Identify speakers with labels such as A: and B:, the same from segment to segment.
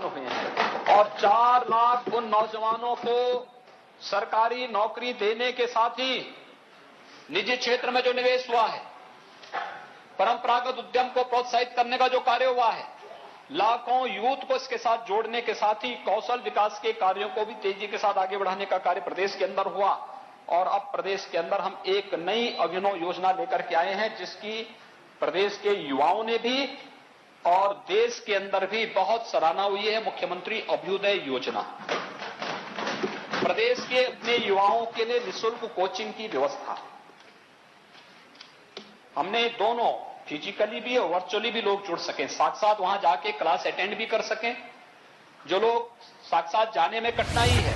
A: उत्पन्न हुए हैं और 4 लाख उन नौजवानों को सरकारी नौकरी देने के साथ ही निजी क्षेत्र में जो निवेश हुआ है, परंपरागत उद्यम को प्रोत्साहित करने का जो कार्य हुआ है, लाखों यूथ को इसके साथ जोड़ने के साथ ही कौशल विकास के कार्यों को भी तेजी के साथ आगे बढ़ाने का कार्य प्रदेश के अंदर हुआ। और अब प्रदेश के अंदर हम एक नई अभिनव योजना लेकर के आए हैं, जिसकी प्रदेश के युवाओं ने भी और देश के अंदर भी बहुत सराहना हुई है। मुख्यमंत्री अभ्युदय योजना प्रदेश के अपने युवाओं के लिए निःशुल्क कोचिंग की व्यवस्था, हमने दोनों फिजिकली भी और वर्चुअली भी लोग जुड़ सकें, साथ साथ वहां जाके क्लास अटेंड भी कर सकें। जो लोग साथ साथ जाने में कठिनाई है,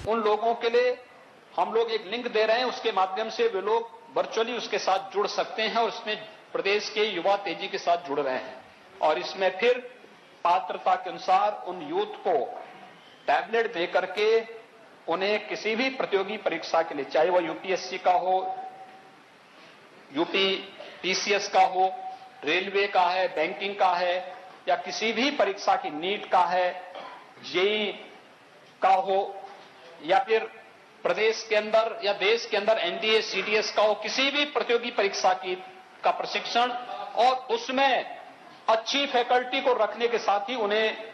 A: उन लोगों के लिए हम लोग एक लिंक दे रहे हैं, उसके माध्यम से वे लोग वर्चुअली उसके साथ जुड़ सकते हैं और इसमें प्रदेश के युवा तेजी के साथ जुड़ रहे हैं। और इसमें फिर पात्रता के अनुसार उन यूथ को टैबलेट दे करके उन्हें किसी भी प्रतियोगी परीक्षा के लिए, चाहे वह यूपीएससी का हो, यूपी पीसीएस का हो, रेलवे का है, बैंकिंग का है, या किसी भी परीक्षा की नीट का है, जेई का हो, या फिर प्रदेश के अंदर या देश के अंदर एनडीए सीडीएस का हो, किसी भी प्रतियोगी परीक्षा का प्रशिक्षण और उसमें अच्छी फैकल्टी को रखने के साथ ही उन्हें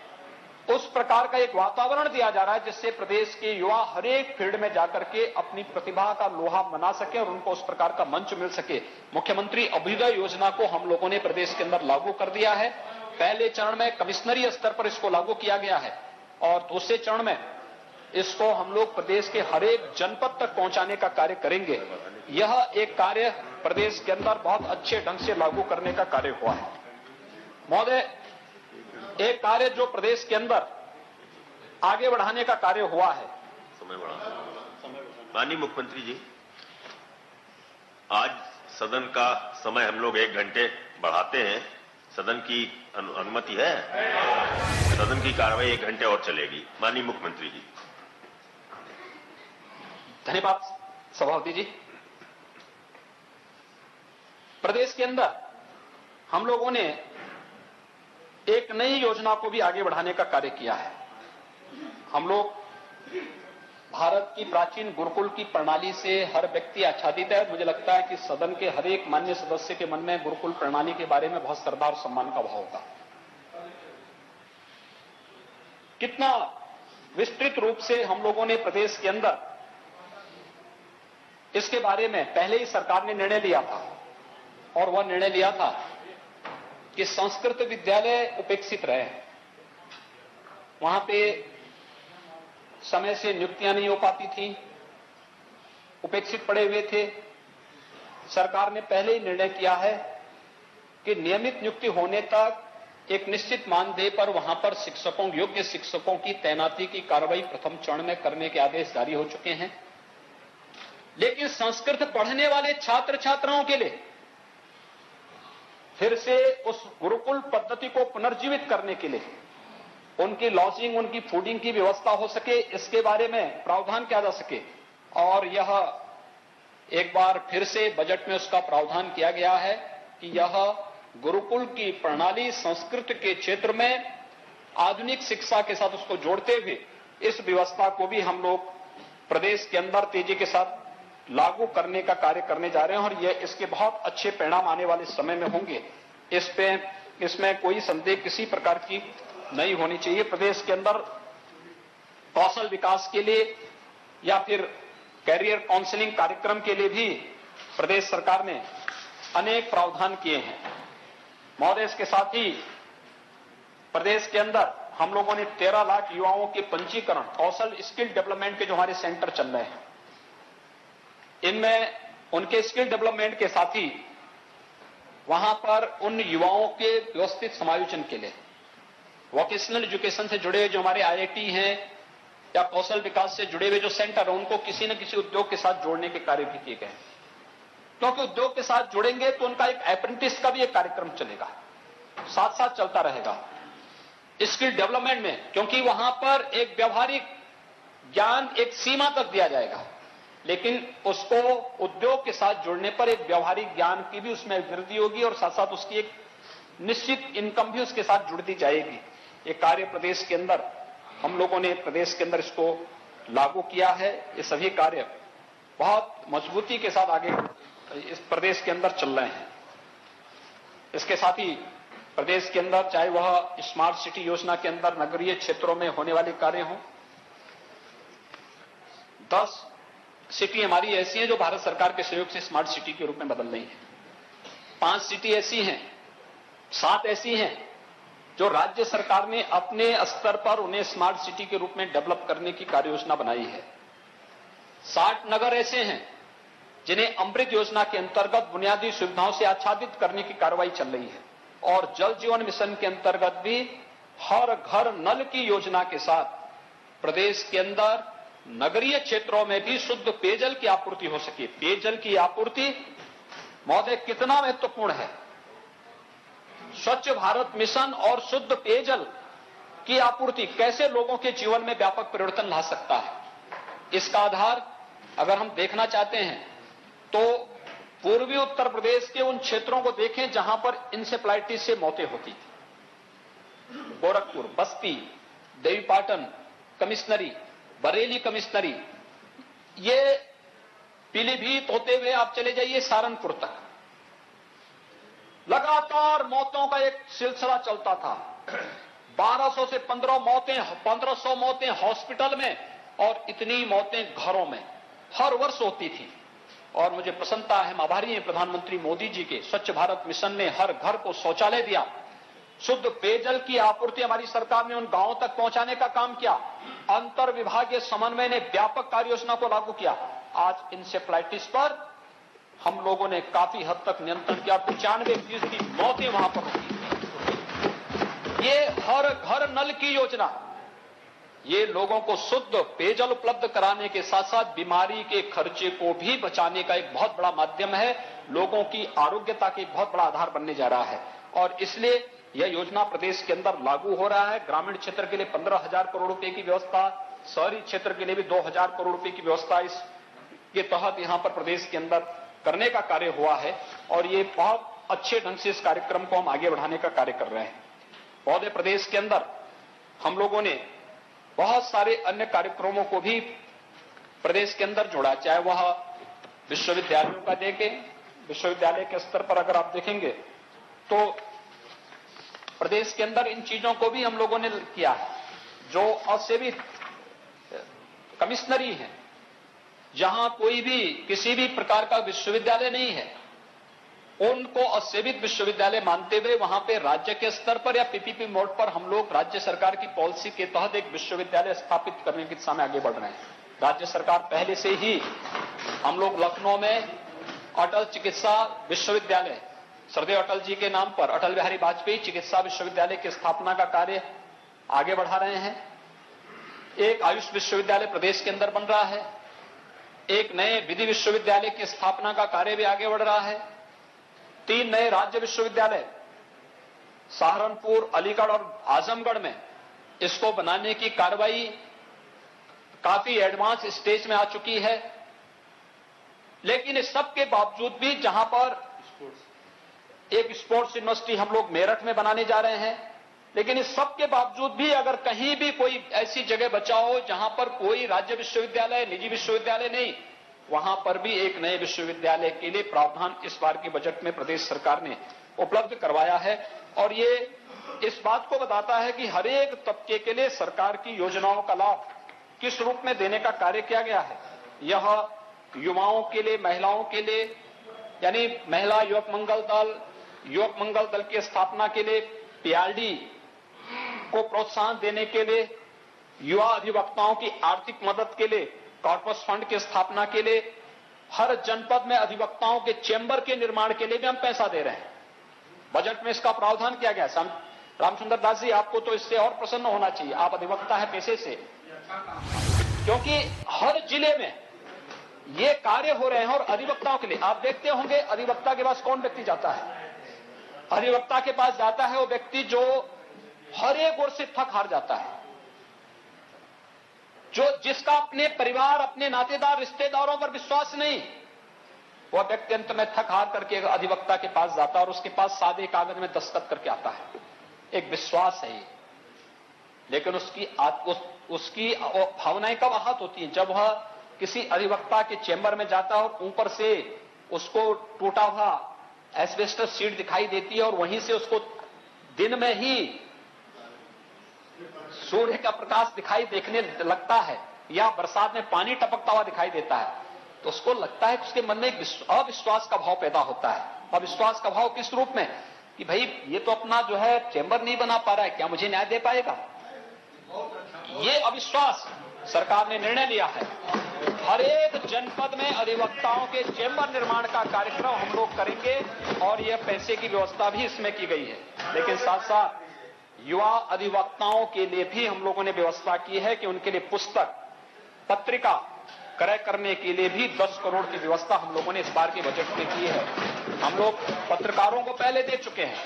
A: उस प्रकार का एक वातावरण दिया जा रहा है जिससे प्रदेश के युवा हर एक फील्ड में जाकर के अपनी प्रतिभा का लोहा बना सके और उनको उस प्रकार का मंच मिल सके। मुख्यमंत्री अभ्युदय योजना को हम लोगों ने प्रदेश के अंदर लागू कर दिया है। पहले चरण में कमिश्नरी स्तर पर इसको लागू किया गया है और दूसरे चरण में इसको हम लोग प्रदेश के हर एक जनपद तक पहुंचाने का कार्य करेंगे। यह एक कार्य प्रदेश के अंदर बहुत अच्छे ढंग से लागू करने का कार्य हुआ है। महोदय, एक कार्य जो प्रदेश के अंदर आगे बढ़ाने का कार्य हुआ है,
B: माननीय मुख्यमंत्री जी, आज सदन का समय हम लोग 1 घंटे बढ़ाते हैं। सदन की अनुमति है? सदन की कार्रवाई 1 घंटे और चलेगी। माननीय मुख्यमंत्री जी।
A: धन्यवाद सभापति जी। प्रदेश के अंदर हम लोगों ने एक नई योजना को भी आगे बढ़ाने का कार्य किया है। हम लोग भारत की प्राचीन गुरुकुल की प्रणाली से हर व्यक्ति आच्छादित है। मुझे लगता है कि सदन के हर एक माननीय सदस्य के मन में गुरुकुल प्रणाली के बारे में बहुत श्रद्धा और सम्मान का भाव होगा। कितना विस्तृत रूप से हम लोगों ने प्रदेश के अंदर इसके बारे में पहले ही सरकार ने निर्णय लिया था और वह निर्णय लिया था कि संस्कृत विद्यालय उपेक्षित रहे। वहां पे समय से नियुक्तियां नहीं हो पाती थी, उपेक्षित पड़े हुए थे। सरकार ने पहले ही निर्णय किया है कि नियमित नियुक्ति होने तक एक निश्चित मानदेय पर वहां पर शिक्षकों, योग्य शिक्षकों की तैनाती की कार्रवाई प्रथम चरण में करने के आदेश जारी हो चुके हैं। लेकिन संस्कृत पढ़ने वाले छात्र छात्राओं के लिए फिर से उस गुरुकुल पद्धति को पुनर्जीवित करने के लिए उनकी लॉजिंग, उनकी फूडिंग की व्यवस्था हो सके, इसके बारे में प्रावधान किया जा सके। और यह एक बार फिर से बजट में उसका प्रावधान किया गया है कि यह गुरुकुल की प्रणाली संस्कृत के क्षेत्र में आधुनिक शिक्षा के साथ उसको जोड़ते हुए इस व्यवस्था को भी हम लोग प्रदेश के अंदर तेजी के साथ लागू करने का कार्य करने जा रहे हैं और यह इसके बहुत अच्छे परिणाम आने वाले समय में होंगे। इसमें कोई संदेह किसी प्रकार की नहीं होनी चाहिए। प्रदेश के अंदर कौशल विकास के लिए या फिर कैरियर काउंसलिंग कार्यक्रम के लिए भी प्रदेश सरकार ने अनेक प्रावधान किए हैं। महोदय, इसके साथ ही प्रदेश के अंदर हम लोगों ने 13 लाख युवाओं के पंजीकरण, कौशल स्किल डेवलपमेंट के जो हमारे सेंटर चल रहे हैं, इनमें उनके स्किल डेवलपमेंट के साथ ही वहां पर उन युवाओं के व्यवस्थित समायोजन के लिए वोकेशनल एजुकेशन से जुड़े हुए जो हमारे आईआईटी हैं या कौशल विकास से जुड़े हुए जो सेंटर हैं, उनको किसी न किसी उद्योग के साथ जोड़ने के कार्य भी किए गए। क्योंकि उद्योग के साथ जुड़ेंगे तो उनका एक अप्रेंटिस का भी एक कार्यक्रम चलेगा, साथ साथ चलता रहेगा स्किल डेवलपमेंट में, क्योंकि वहां पर एक व्यवहारिक ज्ञान एक सीमा तक दिया जाएगा, लेकिन उसको उद्योग के साथ जुड़ने पर एक व्यवहारिक ज्ञान की भी उसमें वृद्धि होगी और साथ साथ उसकी एक निश्चित इनकम भी उसके साथ जुड़ती जाएगी। ये कार्य प्रदेश के अंदर हम लोगों ने प्रदेश के अंदर इसको लागू किया है। ये सभी कार्य बहुत मजबूती के साथ आगे इस प्रदेश के अंदर चल रहे हैं। इसके साथ ही प्रदेश के अंदर चाहे वह स्मार्ट सिटी योजना के अंदर नगरीय क्षेत्रों में होने वाले कार्य हों, 10 सिटी हमारी ऐसी हैं जो भारत सरकार के सहयोग से स्मार्ट सिटी के रूप में बदल रही हैं। 5 सिटी ऐसी हैं, 7 ऐसी हैं जो राज्य सरकार ने अपने स्तर पर उन्हें स्मार्ट सिटी के रूप में डेवलप करने की कार्य योजना बनाई है। 60 नगर ऐसे हैं जिन्हें अमृत योजना के अंतर्गत बुनियादी सुविधाओं से आच्छादित करने की कार्रवाई चल रही है। और जल जीवन मिशन के अंतर्गत भी हर घर नल की योजना के साथ प्रदेश के अंदर नगरीय क्षेत्रों में भी शुद्ध पेयजल की आपूर्ति हो सके। पेयजल की आपूर्ति महोदय कितना महत्वपूर्ण है। स्वच्छ भारत मिशन और शुद्ध पेयजल की आपूर्ति कैसे लोगों के जीवन में व्यापक परिवर्तन ला सकता है, इसका आधार अगर हम देखना चाहते हैं तो पूर्वी उत्तर प्रदेश के उन क्षेत्रों को देखें जहां पर इंसेफ्लाइटिस से मौतें होती थी। गोरखपुर, बस्ती, देवीपाटन कमिश्नरी, बरेली कमिश्नरी, ये पीलीभीत होते हुए आप चले जाइए सहारनपुर तक, लगातार मौतों का एक सिलसिला चलता था। 1200 से 1500 मौतें हॉस्पिटल में और इतनी मौतें घरों में हर वर्ष होती थी। और मुझे प्रसन्नता है, हम आभारी हैं प्रधानमंत्री मोदी जी के, स्वच्छ भारत मिशन ने हर घर को शौचालय दिया। शुद्ध पेयजल की आपूर्ति हमारी सरकार ने उन गांवों तक पहुंचाने का काम किया। अंतर विभागीय समन्वय ने व्यापक कार्य योजना को लागू किया। आज इंसेफ्लाइटिस पर हम लोगों ने काफी हद तक नियंत्रण किया। 95% की मौतें वहां पर होती। ये हर घर नल की योजना, ये लोगों को शुद्ध पेयजल उपलब्ध कराने के साथ साथ बीमारी के खर्चे को भी बचाने का एक बहुत बड़ा माध्यम है, लोगों की आरोग्यता का एक बहुत बड़ा आधार बनने जा रहा है। और इसलिए यह योजना प्रदेश के अंदर लागू हो रहा है। ग्रामीण क्षेत्र के लिए 15,000 करोड़ रुपए की व्यवस्था, शहरी क्षेत्र के लिए भी 2,000 करोड़ रुपए की व्यवस्था इसके तहत यहां पर प्रदेश के अंदर करने का कार्य हुआ है। और ये बहुत अच्छे ढंग से इस कार्यक्रम को हम आगे बढ़ाने का कार्य कर रहे हैं। महोदय, प्रदेश के अंदर हम लोगों ने बहुत सारे अन्य कार्यक्रमों को भी प्रदेश के अंदर जोड़ा, चाहे वह विश्वविद्यालयों का देखें। विश्वविद्यालय के स्तर पर अगर आप देखेंगे तो प्रदेश के अंदर इन चीजों को भी हम लोगों ने किया है। जो असेवित कमिश्नरी है, जहां कोई भी किसी भी प्रकार का विश्वविद्यालय नहीं है, उनको असेवित विश्वविद्यालय मानते हुए वहां पे राज्य के स्तर पर या पीपीपी मोड पर हम लोग राज्य सरकार की पॉलिसी के तहत एक विश्वविद्यालय स्थापित करने की दिशा में आगे बढ़ रहे हैं। राज्य सरकार पहले से ही हम लोग लखनऊ में अटल चिकित्सा विश्वविद्यालय, श्रद्धेय अटल जी के नाम पर अटल बिहारी वाजपेयी चिकित्सा विश्वविद्यालय की स्थापना का कार्य आगे बढ़ा रहे हैं। एक आयुष विश्वविद्यालय प्रदेश के अंदर बन रहा है। एक नए विधि विश्वविद्यालय की स्थापना का कार्य भी आगे बढ़ रहा है। 3 नए राज्य विश्वविद्यालय सहारनपुर, अलीगढ़ और आजमगढ़ में इसको बनाने की कार्रवाई काफी एडवांस स्टेज में आ चुकी है। लेकिन इस सब के बावजूद भी जहां पर एक स्पोर्ट्स यूनिवर्सिटी हम लोग मेरठ में बनाने जा रहे हैं, लेकिन इस सब के बावजूद भी अगर कहीं भी कोई ऐसी जगह बचा हो जहां पर कोई राज्य विश्वविद्यालय, निजी विश्वविद्यालय नहीं, वहां पर भी एक नए विश्वविद्यालय के लिए प्रावधान इस बार के बजट में प्रदेश सरकार ने उपलब्ध करवाया है। और ये इस बात को बताता है कि हर एक तबके के लिए सरकार की योजनाओं का लाभ किस रूप में देने का कार्य किया गया है। यह युवाओं के लिए, महिलाओं के लिए, यानी महिला युवक मंगल दल की स्थापना के लिए, पीआरडी को प्रोत्साहन देने के लिए, युवा अधिवक्ताओं की आर्थिक मदद के लिए, कॉर्पस फंड की स्थापना के लिए, हर जनपद में अधिवक्ताओं के चेंबर के निर्माण के लिए भी हम पैसा दे रहे हैं। बजट में इसका प्रावधान किया गया। रामचंद्र दास जी, आपको तो इससे और प्रसन्न होना चाहिए, आप अधिवक्ता है पेशे से, क्योंकि हर जिले में ये कार्य हो रहे हैं। और अधिवक्ताओं के लिए आप देखते होंगे, अधिवक्ता के पास कौन व्यक्ति जाता है? अधिवक्ता के पास जाता है वो व्यक्ति जो हर एक ओर से थक हार जाता है, जिसका अपने परिवार, अपने नातेदार, रिश्तेदारों पर विश्वास नहीं, वह व्यक्ति अंत में थक हार करके अधिवक्ता के पास जाता है और उसके पास सादे कागज में दस्तखत करके आता है। एक विश्वास है ये। लेकिन उसकी भावनाएं कब आहत होती हैं? जब वह किसी अधिवक्ता के चेंबर में जाता है और ऊपर से उसको टूटा हुआ एस्बेस्टस शीट दिखाई देती है और वहीं से उसको दिन में ही सूर्य का प्रकाश दिखाई देखने लगता है या बरसात में पानी टपकता हुआ दिखाई देता है, तो उसको लगता है कि उसके मन में एक अविश्वास का भाव पैदा होता है। अविश्वास का भाव किस रूप में? कि भाई ये तो अपना जो है चेंबर नहीं बना पा रहा है, क्या मुझे न्याय दे पाएगा? ये अविश्वास सरकार ने निर्णय लिया है। हर एक जनपद में अधिवक्ताओं के चेंबर निर्माण का कार्यक्रम हम लोग करेंगे और यह पैसे की व्यवस्था भी इसमें की गई है। लेकिन साथ साथ युवा अधिवक्ताओं के लिए भी हम लोगों ने व्यवस्था की है कि उनके लिए पुस्तक, पत्रिका क्रय करने के लिए भी 10 करोड़ की व्यवस्था हम लोगों ने इस बार के बजट में की है। हम लोग पत्रकारों को पहले दे चुके हैं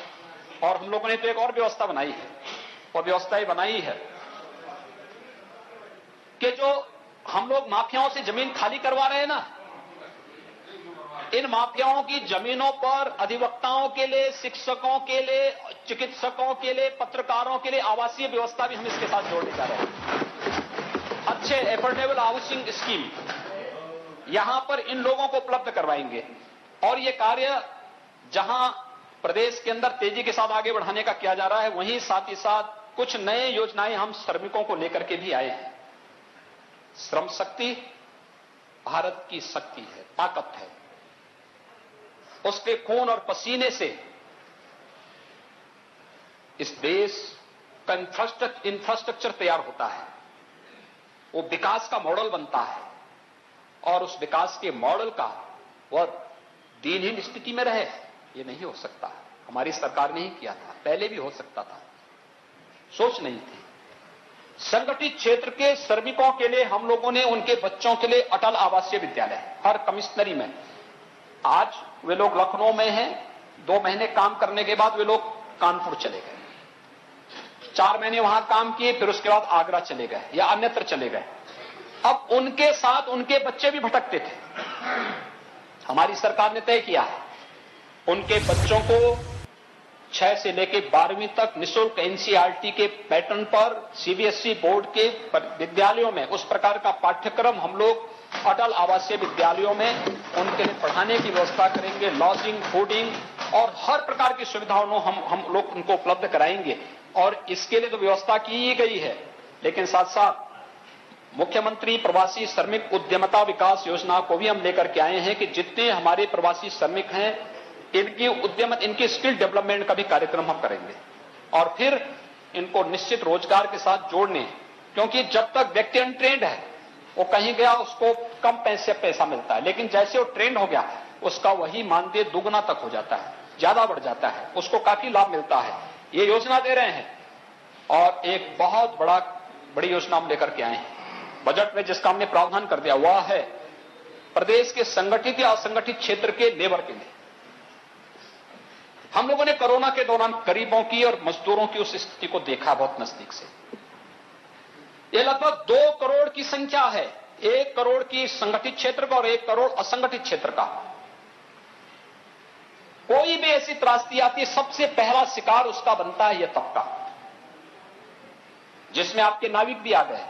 A: और हम लोगों ने तो एक और व्यवस्था बनाई है। और व्यवस्था ये बनाई है कि जो हम लोग माफियाओं से जमीन खाली करवा रहे हैं ना, इन माफियाओं की जमीनों पर अधिवक्ताओं के लिए, शिक्षकों के लिए, चिकित्सकों के लिए, पत्रकारों के लिए आवासीय व्यवस्था भी हम इसके साथ जोड़ने जा रहे हैं। अच्छे एफोर्डेबल हाउसिंग स्कीम यहां पर इन लोगों को उपलब्ध करवाएंगे और ये कार्य जहां प्रदेश के अंदर तेजी के साथ आगे बढ़ाने का किया जा रहा है, वहीं साथ ही साथ कुछ नए योजनाएं हम श्रमिकों को लेकर के भी आए हैं। श्रम शक्ति भारत की शक्ति है, ताकत है। उसके खून और पसीने से इस देश का इंफ्रास्ट्रक्चर तैयार होता है, वो विकास का मॉडल बनता है और उस विकास के मॉडल का वह दीनहीन स्थिति में रहे, ये नहीं हो सकता। हमारी सरकार ने ही किया था, पहले भी हो सकता था, सोच नहीं थी। संगठित क्षेत्र के श्रमिकों के लिए हम लोगों ने उनके बच्चों के लिए अटल आवासीय विद्यालय हर कमिश्नरी में, आज वे लोग लखनऊ में हैं, 2 महीने काम करने के बाद वे लोग कानपुर चले गए, 4 महीने वहां काम किए, फिर उसके बाद आगरा चले गए या अन्यत्र चले गए। अब उनके साथ उनके बच्चे भी भटकते थे। हमारी सरकार ने तय किया है उनके बच्चों को 6 से लेकर 12वीं तक निःशुल्क एनसीईआरटी के पैटर्न पर सीबीएसई बोर्ड के विद्यालयों में उस प्रकार का पाठ्यक्रम हम लोग अटल आवासीय विद्यालयों में उनके लिए पढ़ाने की व्यवस्था करेंगे। लॉजिंग, फूडिंग और हर प्रकार की सुविधाओं हम लोग उनको उपलब्ध कराएंगे और इसके लिए तो व्यवस्था की ही गई है। लेकिन साथ साथ मुख्यमंत्री प्रवासी श्रमिक उद्यमता विकास योजना को भी हम लेकर के आए हैं कि जितने हमारे प्रवासी श्रमिक हैं इनकी स्किल डेवलपमेंट का भी कार्यक्रम हम करेंगे और फिर इनको निश्चित रोजगार के साथ जोड़ने, क्योंकि जब तक व्यक्ति अनट्रेंड है वो कहीं गया उसको कम पैसा मिलता है, लेकिन जैसे वो ट्रेंड हो गया उसका वही मानदेय दुगना तक हो जाता है, ज्यादा बढ़ जाता है, उसको काफी लाभ मिलता है। ये योजना दे रहे हैं और एक बहुत बड़ी योजना हम लेकर के आए हैं बजट में, जिसका हमने प्रावधान कर दिया वह है प्रदेश के संगठित या असंगठित क्षेत्र के लेबर के लिए। हम लोगों ने कोरोना के दौरान गरीबों की और मजदूरों की उस स्थिति को देखा बहुत नजदीक से। ये लगभग 2 करोड़ की संख्या है, 1 करोड़ की संगठित क्षेत्र का और 1 करोड़ असंगठित क्षेत्र का। कोई भी ऐसी त्रासदी आती है, सबसे पहला शिकार उसका बनता है यह तबका, जिसमें आपके नाविक भी आ गए।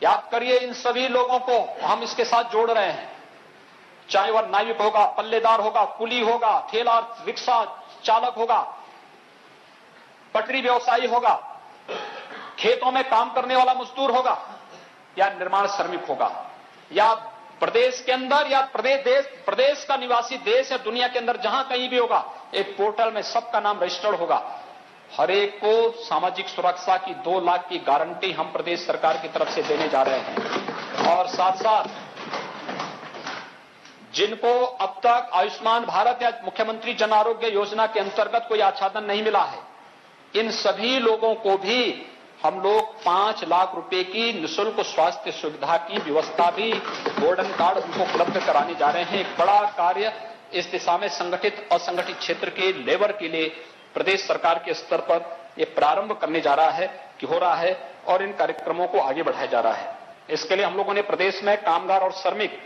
A: याद करिए, इन सभी लोगों को हम इसके साथ जोड़ रहे हैं, चाहे वह नाविक होगा, पल्लेदार होगा, कुली होगा, ठेला रिक्शा चालक होगा, पटरी व्यवसायी होगा, खेतों में काम करने वाला मजदूर होगा या निर्माण श्रमिक होगा या प्रदेश के अंदर या प्रदेश का निवासी देश या दुनिया के अंदर जहां कहीं भी होगा, एक पोर्टल में सबका नाम रजिस्टर्ड होगा। हर एक को सामाजिक सुरक्षा की 2 लाख की गारंटी हम प्रदेश सरकार की तरफ से देने जा रहे हैं और साथ साथ जिनको अब तक आयुष्मान भारत या मुख्यमंत्री जन आरोग्य योजना के अंतर्गत कोई आच्छादन नहीं मिला है, इन सभी लोगों को भी हम लोग 5 लाख रुपए की निःशुल्क स्वास्थ्य सुविधा की व्यवस्था भी गोल्डन कार्ड उनको उपलब्ध कराने जा रहे हैं। एक बड़ा कार्य इस दिशा में संगठित असंगठित क्षेत्र के लेबर के लिए प्रदेश सरकार के स्तर पर यह प्रारंभ करने जा रहा है कि हो रहा है और इन कार्यक्रमों को आगे बढ़ाया जा रहा है। इसके लिए हम लोगों ने प्रदेश में कामगार और श्रमिक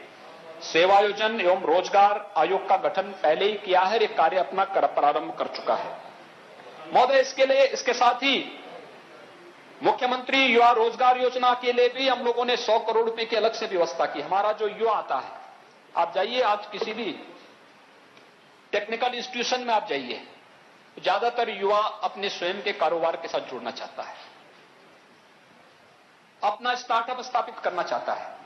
A: सेवायोजन एवं रोजगार आयोग का गठन पहले ही किया है, एक कार्य अपना प्रारंभ कर चुका है। महोदय, इसके साथ ही मुख्यमंत्री युवा रोजगार योजना के लिए भी हम लोगों ने 100 करोड़ रुपए की अलग से व्यवस्था की। हमारा जो युवा आता है, आप जाइए आज किसी भी टेक्निकल इंस्टीट्यूशन में आप जाइए, ज्यादातर युवा अपने स्वयं के कारोबार के साथ जुड़ना चाहता है, अपना स्टार्टअप स्थापित करना चाहता है।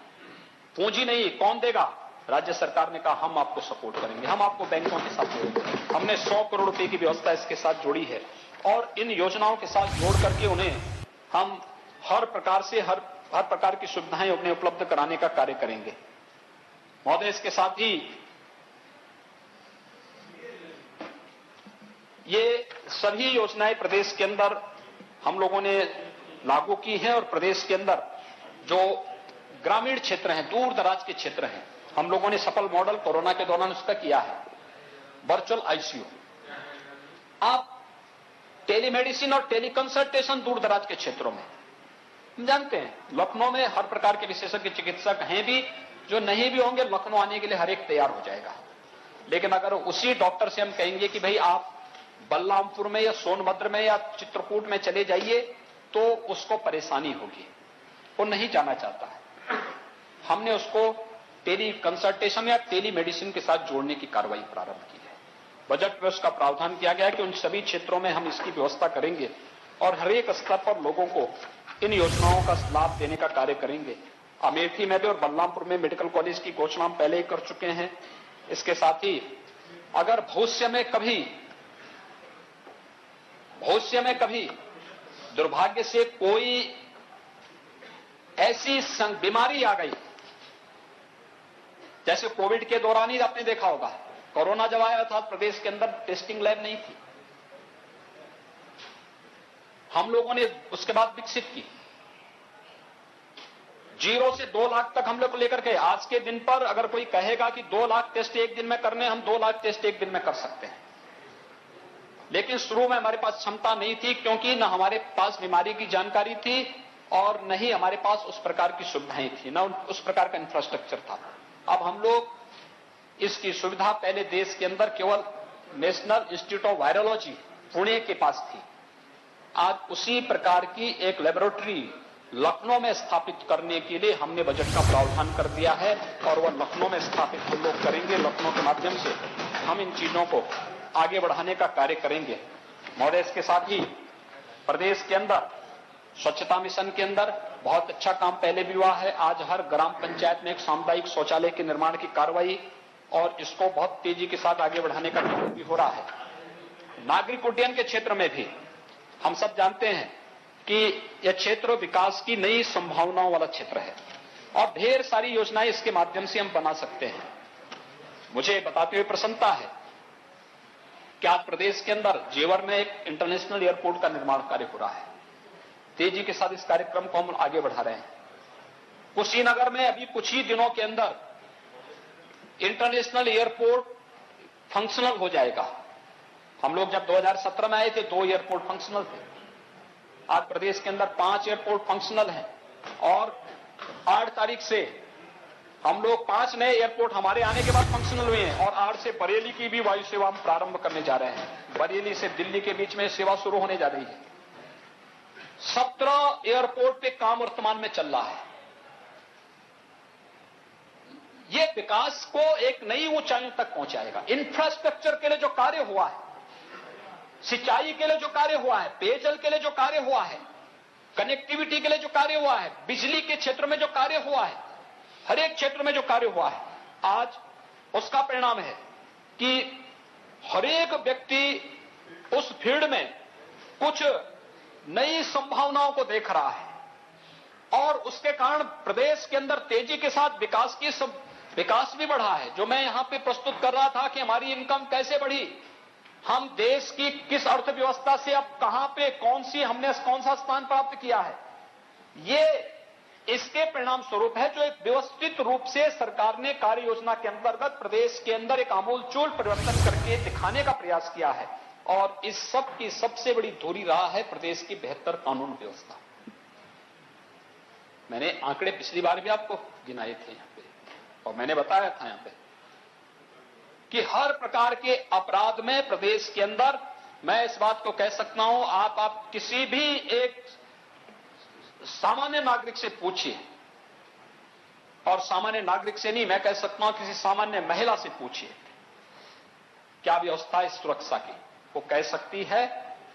A: पूंजी नहीं, कौन देगा? राज्य सरकार ने कहा हम आपको सपोर्ट करेंगे, हम आपको बैंकों के साथ जोड़ेंगे। हमने 100 करोड़ रुपए की व्यवस्था इसके साथ जोड़ी है और इन योजनाओं के साथ जोड़ करके उन्हें हम हर प्रकार से हर प्रकार की सुविधाएं उन्हें उपलब्ध कराने का कार्य करेंगे। महोदय, इसके साथ ही ये सभी योजनाएं प्रदेश के अंदर हम लोगों ने लागू की हैं और प्रदेश के अंदर जो ग्रामीण क्षेत्र हैं, दूर दराज के क्षेत्र हैं, हम लोगों ने सफल मॉडल कोरोना के दौरान उसका किया है। वर्चुअल आईसीयू, आप टेलीमेडिसिन और टेलीकंसल्टेशन दूर दराज के क्षेत्रों में, हम जानते हैं लखनऊ में हर प्रकार के विशेषज्ञ चिकित्सक हैं भी, जो नहीं भी होंगे लखनऊ आने के लिए हर एक तैयार हो जाएगा। लेकिन अगर उसी डॉक्टर से हम कहेंगे कि भाई आप बलरामपुर में या सोनभद्र में या चित्रकूट में चले जाइए, तो उसको परेशानी होगी, वो नहीं जाना चाहता है। हमने उसको टेली कंसल्टेशन या टेली मेडिसिन के साथ जोड़ने की कार्रवाई प्रारंभ की है। बजट में उसका प्रावधान किया गया कि उन सभी क्षेत्रों में हम इसकी व्यवस्था करेंगे और हर एक स्तर पर लोगों को इन योजनाओं का लाभ देने का कार्य करेंगे। अमेठी में भी और बलरामपुर में मेडिकल कॉलेज की घोषणा हम पहले ही कर चुके हैं। इसके साथ ही अगर भविष्य में कभी दुर्भाग्य से कोई ऐसी बीमारी आ गई, जैसे कोविड के दौरान ही आपने देखा होगा, कोरोना जब आया था प्रदेश के अंदर टेस्टिंग लैब नहीं थी, हम लोगों ने उसके बाद विकसित की। 0 से 2 लाख तक हम लोग को लेकर के आज के दिन पर अगर कोई कहेगा कि 2 लाख टेस्ट एक दिन में करने, हम 2 लाख टेस्ट एक दिन में कर सकते हैं। लेकिन शुरू में हमारे पास क्षमता नहीं थी, क्योंकि न हमारे पास बीमारी की जानकारी थी और न ही हमारे पास उस प्रकार की सुविधाएं थी, न उस प्रकार का इंफ्रास्ट्रक्चर था। अब हम लोग इसकी सुविधा पहले देश के अंदर केवल national institute of virology Pune के पास थी, आज उसी प्रकार की एक लेबोरेटरी लखनऊ में स्थापित करने के लिए हमने बजट का प्रावधान कर दिया है और वह लखनऊ में स्थापित हम लोग करेंगे। लखनऊ के माध्यम से हम इन चीजों को आगे बढ़ाने का कार्य करेंगे। महोदय, इसके साथ ही प्रदेश के अंदर स्वच्छता मिशन के अंदर बहुत अच्छा काम पहले भी हुआ है। आज हर ग्राम पंचायत में एक सामुदायिक शौचालय के निर्माण की कार्रवाई और इसको बहुत तेजी के साथ आगे बढ़ाने का काम भी हो रहा है। नागरिक उड्डयन के क्षेत्र में भी हम सब जानते हैं कि यह क्षेत्र विकास की नई संभावनाओं वाला क्षेत्र है और ढेर सारी योजनाएं इसके माध्यम से हम बना सकते हैं। मुझे बताते हुए प्रसन्नता है कि आज प्रदेश के अंदर जेवर में एक इंटरनेशनल एयरपोर्ट का निर्माण कार्य हो रहा है। तेजी के साथ इस कार्यक्रम को हम आगे बढ़ा रहे हैं। कुशीनगर में अभी कुछ ही दिनों के अंदर इंटरनेशनल एयरपोर्ट फंक्शनल हो जाएगा। हम लोग जब 2017 में आए थे 2 एयरपोर्ट फंक्शनल थे, आज प्रदेश के अंदर 5 एयरपोर्ट फंक्शनल हैं और 8 तारीख से हम लोग 5 नए एयरपोर्ट हमारे आने के बाद फंक्शनल हुए हैं और 8 से बरेली की भी वायु सेवा हम प्रारंभ करने जा रहे हैं। बरेली से दिल्ली के बीच में सेवा शुरू होने जा रही है। 17 एयरपोर्ट पे काम वर्तमान में चल रहा है। ये विकास को एक नई ऊंचाइयों तक पहुंचाएगा। इंफ्रास्ट्रक्चर के लिए जो कार्य हुआ है, सिंचाई के लिए जो कार्य हुआ है, पेयजल के लिए जो कार्य हुआ है, कनेक्टिविटी के लिए जो कार्य हुआ है, बिजली के क्षेत्र में जो कार्य हुआ है, हर एक क्षेत्र में जो कार्य हुआ है, आज उसका परिणाम है कि हर एक व्यक्ति उस फील्ड में कुछ नई संभावनाओं को देख रहा है और उसके कारण प्रदेश के अंदर तेजी के साथ विकास भी बढ़ा है। जो मैं यहां पे प्रस्तुत कर रहा था कि हमारी इनकम कैसे बढ़ी, हम देश की किस अर्थव्यवस्था से अब कहां पे हमने कौन सा स्थान प्राप्त किया है, ये इसके परिणाम स्वरूप है जो एक व्यवस्थित रूप से सरकार ने कार्य योजना के अंतर्गत प्रदेश के अंदर एक आमूलचूल परिवर्तन करके दिखाने का प्रयास किया है और इस सब की सबसे बड़ी धुरी रहा है प्रदेश की बेहतर कानून व्यवस्था। मैंने आंकड़े पिछली बार भी आपको गिनाए थे यहां पे और मैंने बताया था यहां पे कि हर प्रकार के अपराध में प्रदेश के अंदर, मैं इस बात को कह सकता हूं, आप किसी भी एक सामान्य नागरिक से पूछिए, और सामान्य नागरिक से नहीं, मैं कह सकता हूं किसी सामान्य महिला से पूछिए, क्या व्यवस्था है सुरक्षा की। वो कह सकती है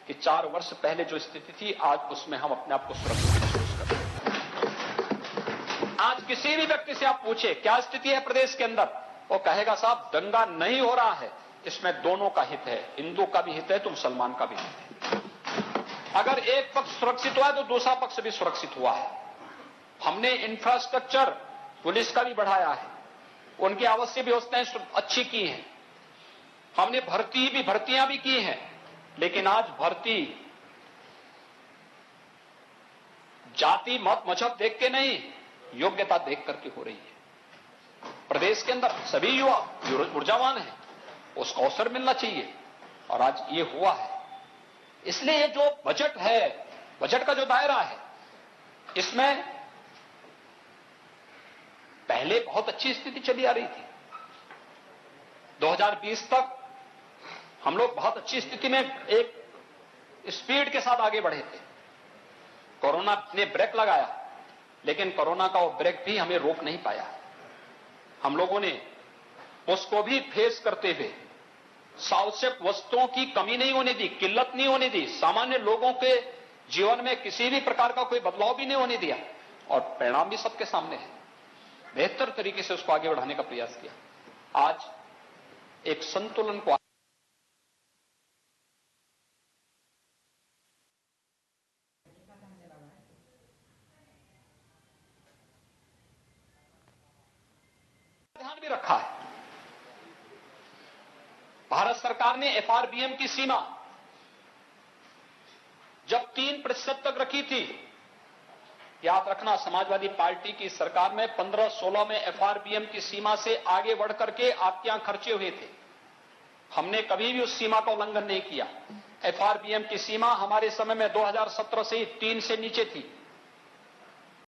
A: कि 4 वर्ष पहले जो स्थिति थी आज उसमें हम अपने आप को सुरक्षित महसूस करते हैं। आज किसी भी व्यक्ति से आप पूछे क्या स्थिति है प्रदेश के अंदर, वो कहेगा साहब दंगा नहीं हो रहा है, इसमें दोनों का हित है, हिंदू का भी हित है तो मुसलमान का भी हित है। अगर एक पक्ष सुरक्षित हुआ है तो दूसरा पक्ष भी सुरक्षित हुआ है। हमने इंफ्रास्ट्रक्चर पुलिस का भी बढ़ाया है, उनकी आवश्यक व्यवस्थाएं अच्छी की हैं, हमने भर्तियां भी की हैं, लेकिन आज भर्ती जाति मत मजहब देख के नहीं, योग्यता देख करके हो रही है। प्रदेश के अंदर सभी युवा ऊर्जावान हैं, उसको अवसर मिलना चाहिए, और आज ये हुआ है। इसलिए जो बजट है, बजट का जो दायरा है, इसमें पहले बहुत अच्छी स्थिति चली आ रही थी। 2020 तक हम लोग बहुत अच्छी स्थिति में एक स्पीड के साथ आगे बढ़े थे। कोरोना ने ब्रेक लगाया, लेकिन कोरोना का वो ब्रेक भी हमें रोक नहीं पाया। हम लोगों ने उसको भी फेस करते हुए आवश्यक वस्तुओं की कमी नहीं होने दी, किल्लत नहीं होने दी, सामान्य लोगों के जीवन में किसी भी प्रकार का कोई बदलाव भी नहीं होने दिया, और परिणाम भी सबके सामने है। बेहतर तरीके से उसको आगे बढ़ाने का प्रयास किया। आज एक संतुलन को ध्यान भी रखा है। भारत सरकार ने एफआरबीएम की सीमा जब 3% तक रखी थी, याद रखना समाजवादी पार्टी की सरकार में 15-16 में एफआरबीएम की सीमा से आगे बढ़ करके आपके यहां खर्चे हुए थे। हमने कभी भी उस सीमा का उल्लंघन नहीं किया। एफआरबीएम की सीमा हमारे समय में 2017 से 3 से नीचे थी।